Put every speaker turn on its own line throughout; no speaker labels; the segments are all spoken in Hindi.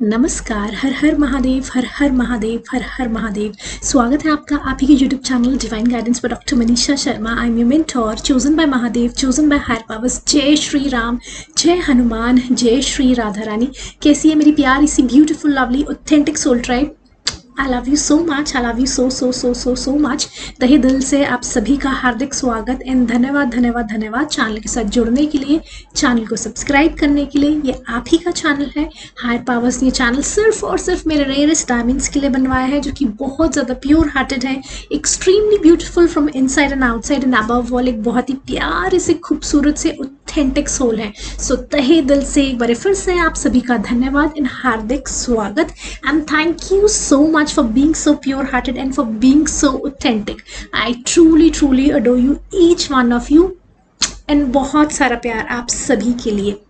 नमस्कार। हर हर महादेव, हर हर महादेव, हर हर महादेव। स्वागत है आपका आप ही के यूट्यूब चैनल डिवाइन गाइडेंस पर doctor Manisha Sharma. I am your mentor, chosen by Mahadev, chosen by higher powers. जय श्री राम, जय हनुमान, जय श्री राधा रानी। कैसी है मेरी प्यारी सी beautiful lovely authentic soul tribe? I love you so much, I love you so much. तहे दिल से आप सभी का हार्दिक स्वागत एंड धन्यवाद धन्यवाद धन्यवाद चैनल के साथ जुड़ने के लिए, चैनल को सब्सक्राइब करने के लिए। ये आप ही का चैनल है हायर पावर्स। ये चैनल सिर्फ और सिर्फ मेरे रेयरेस्ट डायमंड्स के लिए बनवाया है, जो कि बहुत ज़्यादा प्योर हार्टेड है, extremely beautiful from inside and outside and above all. एक बहुत ही प्यारे से खूबसूरत से ऑथेंटिक सोल है। सो तहे दिल से एक बार फिर से आप सभी का धन्यवाद एंड हार्दिक स्वागत and thank you so much for being so pure hearted and for being so authentic. I truly adore you, each one of you, and बहुत सारा प्यार आप सभी के लिए।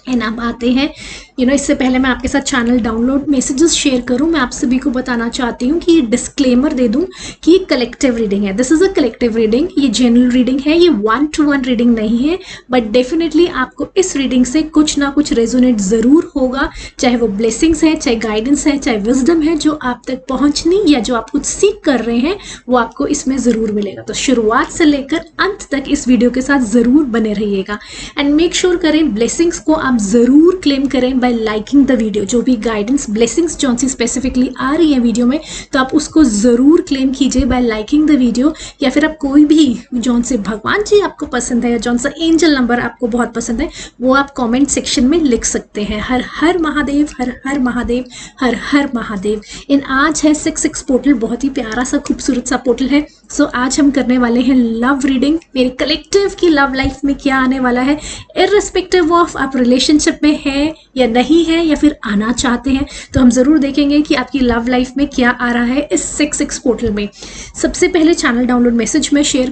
एंड अब आते हैं इससे पहले मैं आपके साथ चैनल डाउनलोड मैसेजेस शेयर करूं, मैं आप सभी को बताना चाहती हूं कि ये डिस्क्लेमर दे दूं कि ये कलेक्टिव रीडिंग है। This is a collective reading, ये जनरल रीडिंग है, ये 1-to-1 रीडिंग नहीं है। बट डेफिनेटली आपको इस रीडिंग से कुछ ना कुछ रेजोनेट जरूर होगा, चाहे वो ब्लेसिंग्स है, चाहे गाइडेंस है, चाहे विजडम है, जो आप तक पहुंचनी या जो आप कुछ सीख कर रहे हैं वो आपको इसमें जरूर मिलेगा। तो शुरुआत से लेकर अंत तक इस वीडियो के साथ जरूर बने रहिएगा एंड मेक श्योर करें ब्लेसिंग्स को आप जरूर क्लेम करें बाय लाइकिंग द वीडियो। जो भी गाइडेंस ब्लेसिंग्स जौन सी स्पेसिफिकली आ रही है वीडियो में, तो आप उसको जरूर क्लेम कीजिए बाय लाइकिंग द वीडियो। या फिर आप कोई भी जौन से भगवान जी आपको पसंद है या जौन सा एंजल नंबर आपको बहुत पसंद है वो आप कमेंट सेक्शन में लिख सकते हैं। हर हर महादेव, हर हर महादेव, हर हर महादेव। इन आज है 6-6 पोर्टल, बहुत ही प्यारा सा खूबसूरत सा पोर्टल है। सो आज हम करने वाले हैं लव रीडिंग। मेरी कलेक्टिव की लव लाइफ में क्या आने वाला है, इररिस्पेक्टिव ऑफ आप रिलेशनशिप में है या नहीं है या फिर आना चाहते हैं, तो हम जरूर देखेंगे कि आपकी लव लाइफ में क्या आ रहा है इस 6-6 पोर्टल में। सबसे पहले चैनल डाउनलोड मैसेज मैं शेयर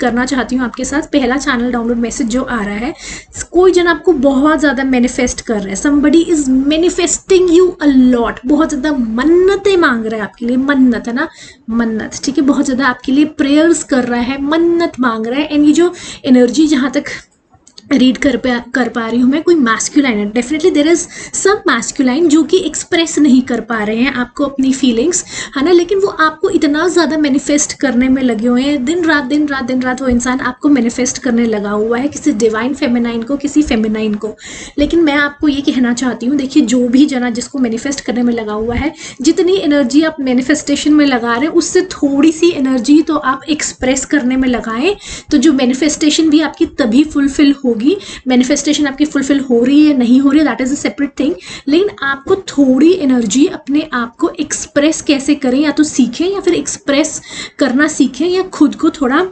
करना चाहती हूँ आपके साथ। पहला चैनल डाउनलोड मैसेज जो आ रहा है, कोई जन आपको बहुत ज्यादा मैनिफेस्ट कर रहा है, somebody is manifesting you a lot, बहुत ज्यादा मन्नतें मांग रहा है आपके लिए। मन्नत है ना, मन्नत, ठीक है, बहुत ज्यादा आपके लिए प्रेयर्स कर रहा है, मन्नत मांग रहा है। एंड ये जो एनर्जी जहां तक रीड कर पा रही हूँ मैं, कोई मैस्कुलाइन है। Definitely there is some masculine जो कि एक्सप्रेस नहीं कर पा रहे हैं आपको अपनी फीलिंग्स, है ना, लेकिन वो आपको इतना ज़्यादा मैनिफेस्ट करने में लगे हुए हैं। दिन रात वो इंसान आपको मैनिफेस्ट करने लगा हुआ है, किसी डिवाइन फेमिनाइन को, किसी फेमिनाइन को। लेकिन मैं आपको ये कहना चाहती हूँ, देखिए, जो भी जना जिसको मैनिफेस्ट करने में लगा हुआ है, जितनी एनर्जी आप मैनिफेस्टेशन में लगा रहे हैं उससे थोड़ी सी एनर्जी तो आप एक्सप्रेस करने में लगाएं, तो जो मैनिफेस्टेशन भी आपकी तभी फुलफिल होगी। मैनिफेस्टेशन आपकी फुलफिल हो रही है नहीं हो रही है, that is a separate thing, लेकिन आपको थोड़ी एनर्जी अपने आप को एक्सप्रेस कैसे करें, या तो सीखें या फिर एक्सप्रेस करना सीखें, या खुद को थोड़ा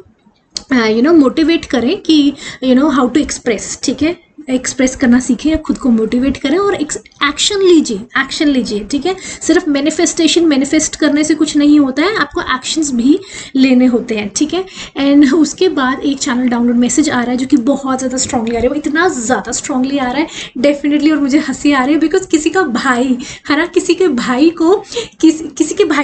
मोटिवेट करें कि हाउ टू एक्सप्रेस, ठीक है, एक्सप्रेस करना सीखें या खुद को मोटिवेट करें और एक्शन लीजिए, ठीक है। सिर्फ मैनिफेस्ट करने से कुछ नहीं होता है, आपको एक्शंस भी लेने होते हैं, ठीक है। एंड उसके बाद एक चैनल डाउनलोड मैसेज आ रहा है जो कि बहुत ज़्यादा स्ट्रांगली आ रहा है, वो इतना ज़्यादा स्ट्रांगली आ रहा है डेफिनेटली, और मुझे हंसी आ रही है बिकॉज किसी का भाई है ना, किसी के भाई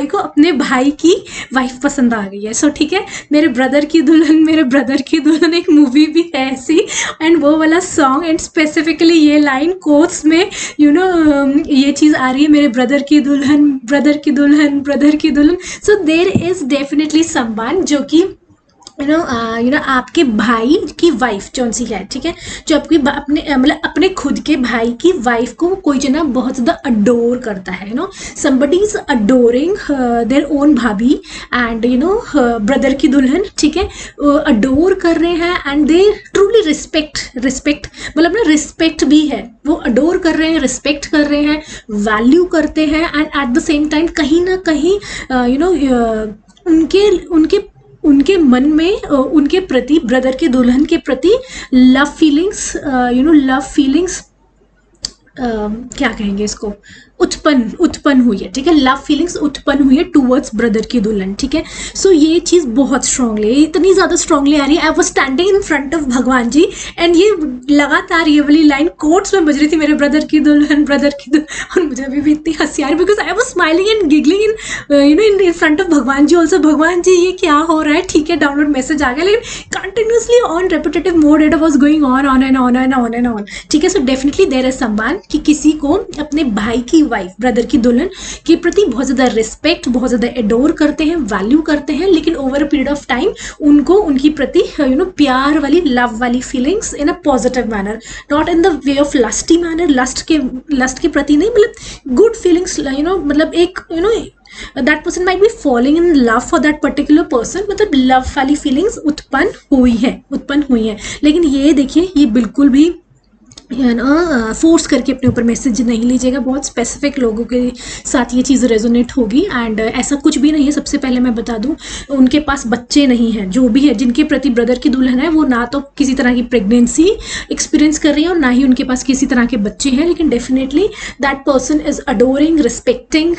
को अपने भाई की वाइफ पसंद आ गई है। सो ठीक है, मेरे ब्रदर की दुल्हन एक मूवी भी है ऐसी, एंड वो वाला सॉन्ग एंड स्पेसिफिकली ये लाइन कोट्स में ये चीज आ रही है, मेरे ब्रदर की दुल्हन। So there is definitely someone जो कि आपके भाई की वाइफ जौन सी है, ठीक है, जो आपकी अपने खुद के भाई की वाइफ को कोई जना बहुत ज़्यादा अडोर करता है, somebody is adoring their own भाभी एंड ब्रदर की दुल्हन, ठीक है, अडोर कर रहे हैं एंड दे ट्रूली रिस्पेक्ट मतलब ना, रिस्पेक्ट भी है, वो अडोर कर रहे हैं, रिस्पेक्ट कर रहे हैं, वैल्यू करते हैं, and at the same time कहीं ना कहीं उनके मन में उनके प्रति, ब्रदर के दुल्हन के प्रति लव फीलिंग्स क्या कहेंगे इसको, उत्पन्न हुई है, ठीक है, लव फीलिंग्स उत्पन्न हुई है टूवर्ड्स ब्रदर की दुल्हन, ठीक है। सो ये चीज़ बहुत स्ट्रांगली, इतनी ज़्यादा स्ट्रांगली आ रही है। I was standing in front of भगवान जी एंड ये लगातार ये वाली लाइन कोट्स में बज रही थी, मेरे ब्रदर की दुल्हन, और मुझे अभी भी इतनी हंसी आ रही because I was smiling and giggling in front of भगवान जी ऑल्सो। भगवान जी ये क्या हो रहा है, ठीक है, डाउनलोड मैसेज आ गया, लेकिन continuously on repetitive mode it was going on, ठीक है। So definitely there is someone कि किसी को अपने भाई की वाइफ, ब्रदर की दुल्हन के प्रति बहुत ज़्यादा रिस्पेक्ट, बहुत ज़्यादा एडोर करते हैं, वैल्यू करते हैं, लेकिन over a period of time उनको उनकी प्रति प्यार वाली, लव वाली feelings in a positive manner, not in the way of lusty manner, lust के प्रति नहीं, मतलब गुड फीलिंग्स, मतलब एक that person might be following in love for that particular person, मतलब लव वाली फीलिंग्स उत्पन्न हुई है। लेकिन ये देखिए, ये बिल्कुल भी फोर्स करके अपने ऊपर मैसेज नहीं लीजिएगा। बहुत स्पेसिफिक लोगों के साथ ये चीज़ रेजोनेट होगी, एंड ऐसा कुछ भी नहीं है। सबसे पहले मैं बता दूं, उनके पास बच्चे नहीं हैं, जो भी है जिनके प्रति ब्रदर की दुल्हन है, वो ना तो किसी तरह की प्रेगनेंसी एक्सपीरियंस कर रही है और ना ही उनके पास किसी तरह के बच्चे हैं, लेकिन definitely that person is adoring, respecting,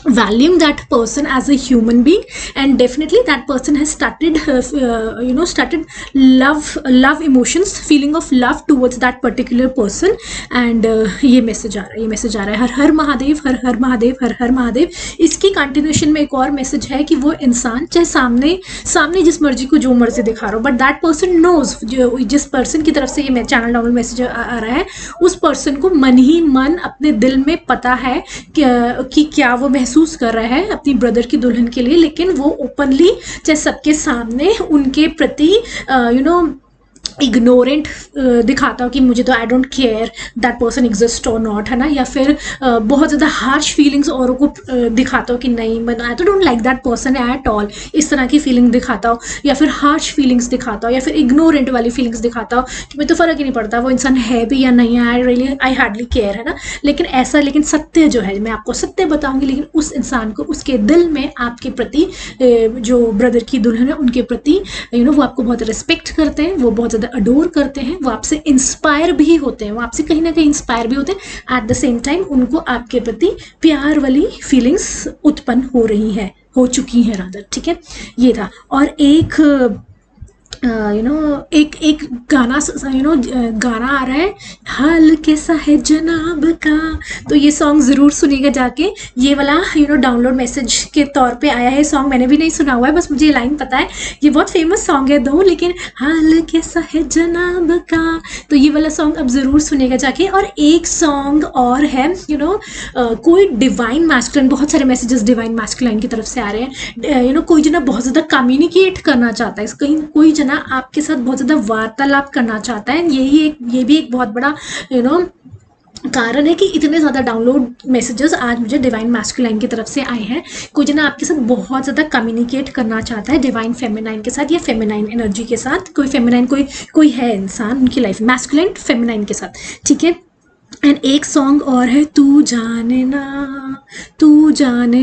valuing that person as a human being, and definitely that person has started started love emotions, feeling of love towards that particular person, and ये मैसेज आ रहा है हर हर महादेव, हर हर महादेव, हर हर महादेव। इसकी कंटिन्यूशन में एक और मैसेज है कि वो इंसान चाहे सामने जिस मर्जी को जो मर्जी दिखा रहा हो, बट दैट पर्सन नोज, जो जिस पर्सन की तरफ से ये चैनल डाउनलोड मैसेज आ रहा है, उस पर्सन को मन ही मन अपने दिल में पता है कि क्या वो महसूस कर रहा है अपनी ब्रदर की दुल्हन के लिए, लेकिन वो ओपनली चाहे सबके सामने उनके प्रति इग्नोरेंट दिखाता हो कि मुझे तो I don't care that person exist और नॉट, है ना, या फिर बहुत ज़्यादा हार्श फीलिंग्स औरों को दिखाता हो कि नहीं, मैं आई तो don't like that person at all, इस तरह की फीलिंग दिखाता हो, या फिर हार्श फीलिंग्स दिखाता हो, या फिर इग्नोरेंट वाली फीलिंग्स दिखाता हो कि मुझे तो फ़र्क ही नहीं पड़ता वो इंसान है भी या नहीं है, आई हार्डली केयर, है ना। लेकिन सत्य जो है, मैं आपको सत्य बताऊंगी, लेकिन उस इंसान को उसके दिल में आपके प्रति, जो ब्रदर की दुल्हन है उनके प्रति वो आपको बहुत रिस्पेक्ट करते हैं, वो बहुत अडोर करते हैं, वो आपसे इंस्पायर भी होते हैं, वो आपसे कहीं ना कहीं इंस्पायर भी होते हैं। एट द सेम टाइम उनको आपके प्रति प्यार वाली फीलिंग्स उत्पन्न हो चुकी हैं रादर, ठीक है। ये था। और एक एक गाना गाना आ रहा है, हाल कैसा है जनाब का, तो ये सॉन्ग ज़रूर सुनिएगा जाके। ये वाला डाउनलोड मैसेज के तौर पे आया है सॉन्ग, मैंने भी नहीं सुना हुआ है, बस मुझे ये लाइन पता है, ये बहुत फेमस सॉन्ग है दो, लेकिन हाल कैसा है जनाब का, तो ये वाला सॉन्ग अब ज़रूर सुनिएगा जाके। और एक सॉन्ग और है, कोई डिवाइन मैस्कुलिन, बहुत सारे मैसेजेस डिवाइन मैस्कुलिन की तरफ से आ रहे हैं, कोई जना बहुत ज़्यादा कम्युनिकेट करना चाहता है, कहीं कोई जना आपके साथ बहुत ज़्यादा वार्तालाप करना चाहता है। ये भी एक बहुत बड़ा कारण है कि इतने ज़्यादा डाउनलोड मैसेजेस आज मुझे डिवाइन मैस्कुलाइन की तरफ से आए हैं। कोई जना आपके साथ बहुत ज़्यादा कम्युनिकेट करना चाहता है डिवाइन फेमिनाइन के साथ, या फेमिनाइन एनर्जी के साथ, कोई फेमिनाइन कोई है इंसान उनकी लाइफ, मैस्कुलाइन फेमिनाइन के साथ, ठीक है। एंड एक सॉन्ग और है, तू जाने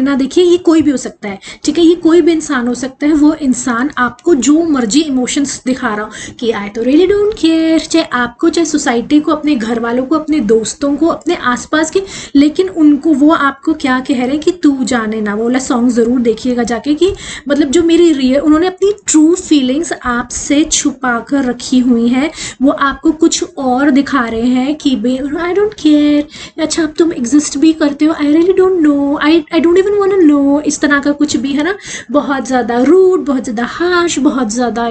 ना। देखिए, ये कोई भी हो सकता है, ठीक है, ये कोई भी इंसान हो सकता है। वो इंसान आपको जो मर्जी इमोशंस दिखा रहा हो कि आई तो रियली डोंट केयर, चाहे आपको, चाहे सोसाइटी को, अपने घर वालों को, अपने दोस्तों को, अपने आसपास के, लेकिन उनको वो आपको क्या कह रहे हैं कि तू जाने ना। वो वाला सॉन्ग ज़रूर देखिएगा जाके, कि मतलब जो मेरी उन्होंने अपनी ट्रू फीलिंग्स आपसे छुपा कर रखी हुई हैं, वो आपको कुछ और दिखा रहे हैं कि आई डोंट केयर, अच्छा अब तुम एग्जिस्ट भी करते हो, I really don't know, I don't even want to know, इस तरह का कुछ भी, है ना। बहुत ज़्यादा रूड, बहुत ज़्यादा हार्श, बहुत ज़्यादा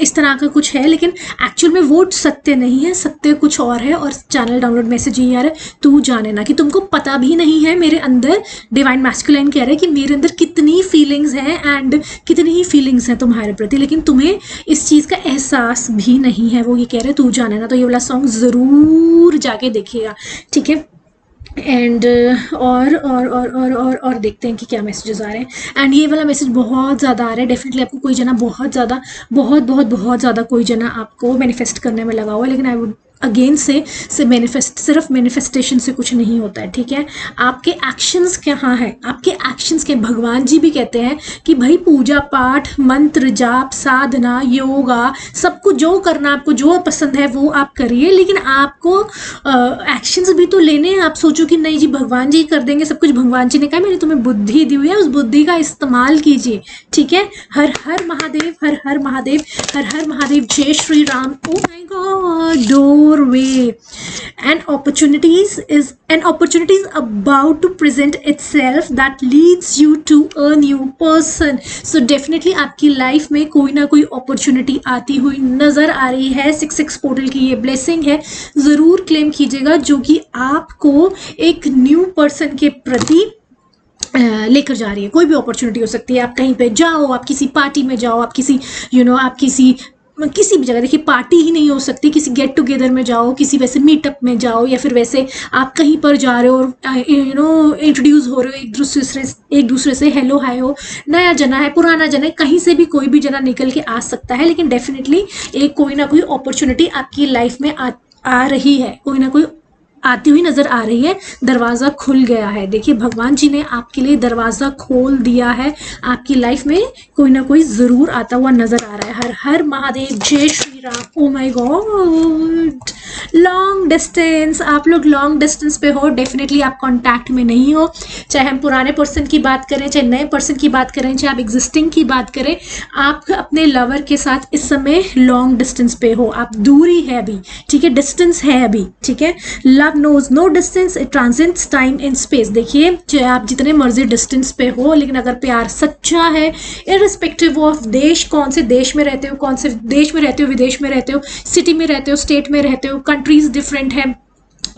इस तरह का कुछ है, लेकिन एक्चुअल में वो सत्य नहीं है, सत्य कुछ और है। और चैनल डाउनलोड मैसेज ये आ रहा है, तू जाने ना, कि तुमको पता भी नहीं है मेरे अंदर, डिवाइन मैस्कुलाइन कह रहे हैं कि मेरे अंदर कितनी फीलिंग्स हैं एंड कितनी ही फीलिंग्स हैं तुम्हारे प्रति, लेकिन तुम्हें इस चीज़ का एहसास भी नहीं है। वो ये कह रहे हैं तू जाने ना। तो ये वाला सॉन्ग ज़रूर जाके देखिएगा, ठीक है। एंड और देखते हैं कि क्या मैसेजेस आ रहे हैं। एंड ये वाला मैसेज बहुत ज़्यादा आ रहा है, डेफिनेटली आपको कोई जना बहुत ज़्यादा कोई जना आपको मैनिफेस्ट करने में लगा हुआ है, लेकिन आई वुड अगेन से सिर्फ मैनिफेस्टेशन से कुछ नहीं होता है, ठीक है। आपके एक्शंस कहाँ है, आपके एक्शंस के, भगवान जी भी कहते हैं कि भाई पूजा पाठ, मंत्र जाप, साधना, योगा, सब कुछ जो करना, आपको जो पसंद है वो आप करिए, लेकिन आपको एक्शंस भी तो लेने हैं। आप सोचो कि नहीं जी भगवान जी कर देंगे सब कुछ, भगवान जी ने कहा मैंने तुम्हें बुद्धि दी हुई है, उस बुद्धि का इस्तेमाल कीजिए, ठीक है। हर हर महादेव, हर हर महादेव, हर हर महादेव, जय Shri Ram. Oh my God, doorway. An opportunity is about to present itself that leads you to a new person. So definitely आपकी लाइफ में कोई ना कोई अपॉर्चुनिटी आती हुई नजर आ रही है. 6 पोर्टल की ये ब्लेसिंग है, जरूर क्लेम कीजिएगा, जो कि आपको एक न्यू पर्सन के प्रति लेकर जा रही है. कोई भी अपॉर्चुनिटी हो सकती है. आप कहीं पे जाओ, आप किसी पार्टी में जाओ, आप किसी आप किसी भी जगह, देखिए पार्टी ही नहीं हो सकती, किसी गेट टुगेदर में जाओ, किसी वैसे मीटअप में जाओ, या फिर वैसे आप कहीं पर जा रहे हो और इंट्रोड्यूस हो रहे हो एक दूसरे से, हेलो हाय हो, नया जना है, पुराना जना है, कहीं से भी कोई भी जना निकल के आ सकता है. लेकिन डेफिनेटली एक कोई ना कोई अपॉर्चुनिटी आपकी लाइफ में आ रही है, कोई ना कोई आती हुई नजर आ रही है. दरवाजा खुल गया है. देखिए भगवान जी ने आपके लिए दरवाजा खोल दिया है. आपकी लाइफ में कोई ना कोई जरूर आता हुआ नजर आ रहा है. हर हर महादेव, जय Shri Ram. Oh my God, long distance. आप लोग लॉन्ग डिस्टेंस पे हो, डेफिनेटली आप कांटेक्ट में नहीं हो. चाहे हम पुराने पर्सन की बात करें, चाहे नए पर्सन की बात करें, चाहे आप एग्जिस्टिंग की बात करें, आप अपने लवर के साथ इस समय लॉन्ग डिस्टेंस पे हो. आप दूरी है अभी, ठीक है, डिस्टेंस है अभी, ठीक है. Love knows no distance, it transcends time and space. देखिए चाहे आप जितने मर्जी डिस्टेंस पे हो, लेकिन अगर प्यार सच्चा है, इररिस्पेक्टिव ऑफ देश, कौन से देश में रहते हो, कौन से देश में रहते हो, विदेश में रहते हो, सिटी में रहते हो, स्टेट में रहते हो, कंट्रीज डिफरेंट है,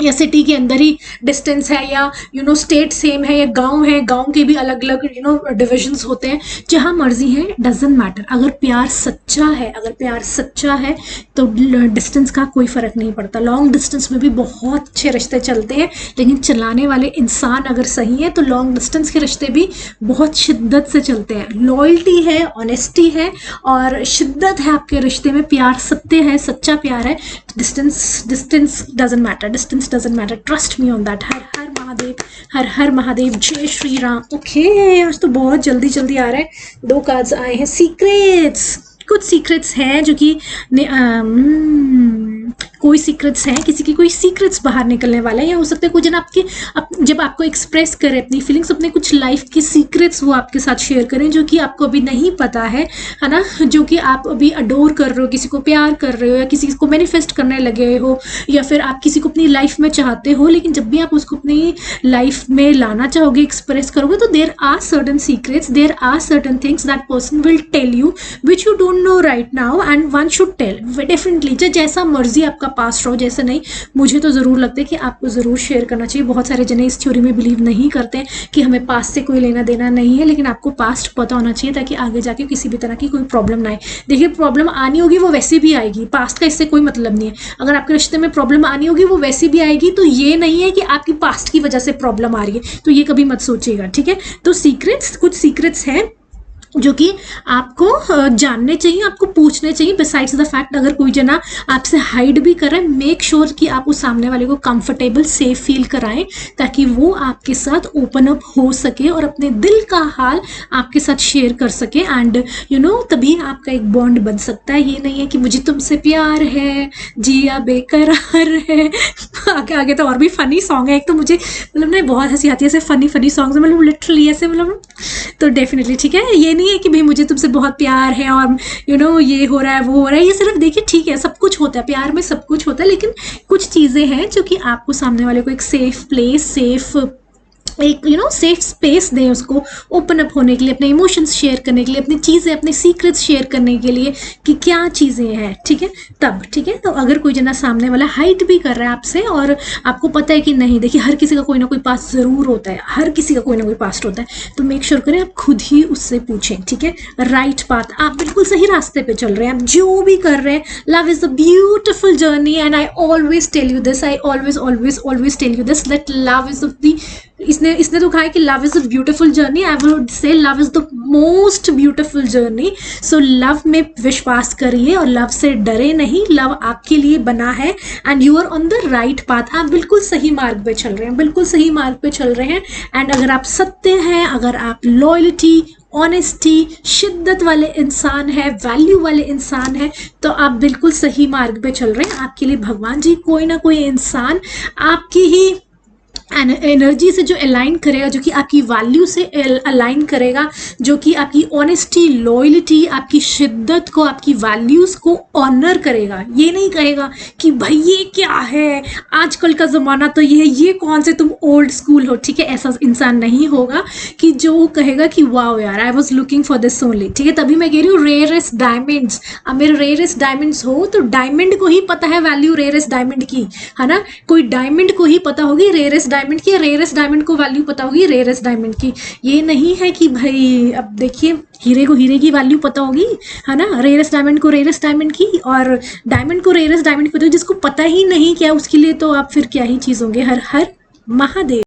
या सिटी के अंदर ही डिस्टेंस है, या स्टेट सेम है, या गांव है, गांव के भी अलग अलग डिविजन्स होते हैं, जहां मर्जी है, डजंट मैटर. अगर प्यार सच्चा है तो डिस्टेंस का कोई फर्क नहीं पड़ता. लॉन्ग डिस्टेंस में भी बहुत अच्छे रिश्ते चलते हैं, लेकिन चलाने वाले इंसान अगर सही है तो लॉन्ग डिस्टेंस के रिश्ते भी बहुत शिद्दत से चलते हैं. लॉयल्टी है, ऑनेस्टी है और शिद्दत है आपके रिश्ते में. प्यार सत्य है, सच्चा प्यार है. Distance doesn't matter, distance doesn't matter, trust me on that. हर हर महादेव, हर हर महादेव, जय श्री राम. ओके, आज तो बहुत जल्दी जल्दी आ रहा है. 2 कार्ड्स आए हैं. सीक्रेट्स, कुछ सीक्रेट्स हैं जो कि कोई सीक्रेट्स हैं, किसी की कोई सीक्रेट्स बाहर निकलने वाला है, या हो सकता है कोई जन जब आपको एक्सप्रेस करे अपनी फीलिंग्स, अपने कुछ लाइफ की सीक्रेट्स वो आपके साथ शेयर करें, जो कि आपको अभी नहीं पता है ना, जो कि आप अभी अडोर कर रहे हो, किसी को प्यार कर रहे हो, या किसी को मैनिफेस्ट करने लगे हो, या फिर आप किसी को अपनी लाइफ में चाहते हो, लेकिन जब भी आप उसको अपनी लाइफ में लाना चाहोगे, एक्सप्रेस करोगे, तो there are certain secrets, there are certain things that person will tell you which you don't know right now, and one should tell. Definitely जैसा मर्जी आपका पास्ट रहो, जैसे नहीं, मुझे तो जरूर लगता है कि आपको जरूर शेयर करना चाहिए. बहुत सारे जने इस थ्योरी में बिलीव नहीं करते हैं कि हमें पास्ट से कोई लेना देना नहीं है, लेकिन आपको पास्ट पता होना चाहिए ताकि आगे जाके किसी भी तरह की कोई प्रॉब्लम ना आए. देखिए प्रॉब्लम आनी होगी वो वैसे भी आएगी, पास्ट का इससे कोई मतलब नहीं है. अगर आपके रिश्ते में प्रॉब्लम आनी होगी वो वैसे भी आएगी, तो ये नहीं है कि आपकी पास्ट की वजह से प्रॉब्लम आ रही है, तो ये कभी मत सोचिएगा, ठीक है. तो सीक्रेट्स, कुछ सीक्रेट्स हैं जो कि आपको जानने चाहिए, आपको पूछने चाहिए. बिसाइड्स द फैक्ट, अगर कोई जना आपसे हाइड भी कर रहा है, मेक श्योर कि आप उस सामने वाले को कंफर्टेबल, सेफ फील कराएं, ताकि वो आपके साथ ओपन अप हो सके और अपने दिल का हाल आपके साथ शेयर कर सके. एंड तभी आपका एक बॉन्ड बन सकता है. ये नहीं है कि मुझे तुमसे प्यार है, जिया बेकरार है. आगे आगे तो और भी फनी सॉन्ग है. एक तो मुझे मतलब ना बहुत हंसी आती है ऐसे फनी सॉन्ग्स, मतलब लिटरली ऐसे, मतलब तो डेफिनेटली ठीक है. ये नहीं है कि भाई मुझे तुमसे बहुत प्यार है और ये हो रहा है, वो हो रहा है. ये सिर्फ देखिए, ठीक है, सब कुछ होता है, प्यार में सब कुछ होता है, लेकिन कुछ चीज़ें हैं जो कि आपको सामने वाले को एक सेफ प्लेस, एक सेफ स्पेस दें उसको ओपन अप होने के लिए, अपने इमोशंस शेयर करने के लिए, अपनी चीज़ें, अपने सीक्रेट्स शेयर करने के लिए कि क्या चीज़ें हैं, ठीक है. तब ठीक है. तो अगर कोई जना सामने वाला हाइड भी कर रहा है आपसे और आपको पता है कि नहीं, देखिए हर किसी का कोई ना कोई पास्ट ज़रूर होता है, हर किसी का कोई ना कोई पास्ट होता है, तो मेक श्योर करें आप खुद ही उससे पूछें, ठीक है. राइट पाथ, आप बिल्कुल सही रास्ते पर चल रहे हैं, आप जो भी कर रहे हैं. Love is a beautiful journey, and I always tell you this, I always tell you this, that love is the इसने तो कहा है कि love is a beautiful journey. I would say love is the most beautiful journey. So love में विश्वास करिए और लव से डरे नहीं. लव आपके लिए बना है and you are on the right path. आप बिल्कुल सही मार्ग पे चल रहे हैं, बिल्कुल सही मार्ग पे चल रहे हैं. एंड अगर आप सत्य हैं, अगर आप लॉयल्टी, ऑनेस्टी, शिद्दत वाले इंसान है, वैल्यू वाले इंसान है, तो आप बिल्कुल सही मार्ग पे चल रहे हैं. आपके लिए भगवान जी कोई ना कोई इंसान आपकी ही एनर्जी से जो अलाइन करेगा, जो कि आपकी वैल्यू से अलाइन करेगा, जो कि आपकी ऑनेस्टी, लॉयल्टी, आपकी शिद्दत को, आपकी वैल्यूज को ऑनर करेगा। ये नहीं कहेगा कि भाई ये क्या है, आजकल का ज़माना तो ये है, ये कौन से तुम ओल्ड स्कूल हो, ठीक है। ऐसा इंसान नहीं होगा कि जो कहेगा कि वाओ यार, I was looking for this only, ठीक है। तभी मैं कह रही हूँ रेयरेस्ट डायमंड्स। अब मेरे रेयरेस्ट डायमंड्स हो तो डायमंड को ही पता है वैल्यू रेयरेस्ट डायमंड की, है ना। कोई डायमंड को ही पता होगी रेयरेस्ट डायमंड की, रेयरेस्ट डायमंड को वैल्यू पता होगी रेयरेस्ट डायमंड की। ये नहीं है कि भाई, अब देखिए, हीरे को हीरे की वैल्यू पता होगी, है ना, रेयरेस्ट डायमंड को रेयरेस्ट डायमंड की, और डायमंड को रेयरेस्ट डायमंड की पता होगी। जिसको पता ही नहीं क्या, उसके लिए तो आप फिर क्या ही चीज़ होंगे। हर हर महादेव।